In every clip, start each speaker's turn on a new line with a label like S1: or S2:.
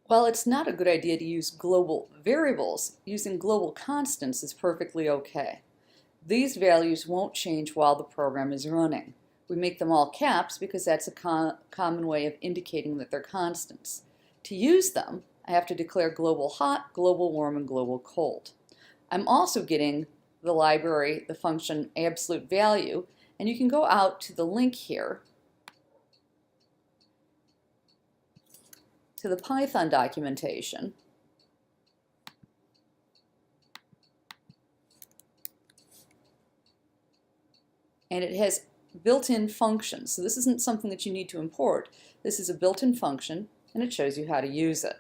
S1: While it's not a good idea to use global variables, using global constants is perfectly okay. These values won't change while the program is running. We make them all caps because that's a common way of indicating that they're constants. To use them, I have to declare global hot, global warm, and global cold. I'm also getting the library, the function absolute value, and you can go out to the link here to the Python documentation, and it has built-in functions. So this isn't something that you need to import. This is a built-in function, and it shows you how to use it.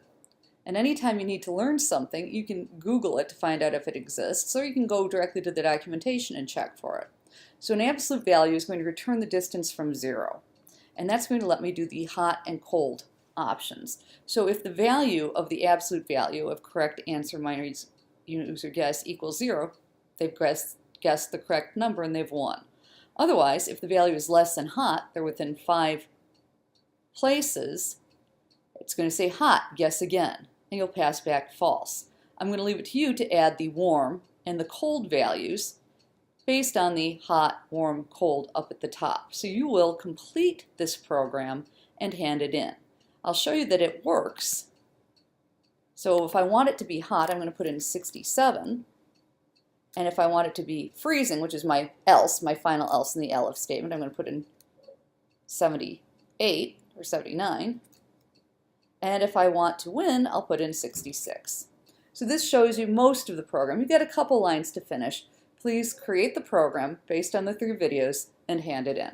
S1: And anytime you need to learn something, you can Google it to find out if it exists, or you can go directly to the documentation and check for it. So an absolute value is going to return the distance from 0, and that's going to let me do the hot and cold options. So if the value of the absolute value of correct answer minus user guess equals 0, they've guessed the correct number and they've won. Otherwise, if the value is less than hot, they're within 5 places, it's going to say hot, guess again, and you'll pass back false. I'm going to leave it to you to add the warm and the cold values based on the hot, warm, cold up at the top. So you will complete this program and hand it in. I'll show you that it works. So if I want it to be hot, I'm going to put in 67. And if I want it to be freezing, which is my else, my final else in the elif statement, I'm going to put in 78 or 79. And if I want to win, I'll put in 66. So this shows you most of the program. You've got a couple lines to finish. Please create the program based on the 3 videos and hand it in.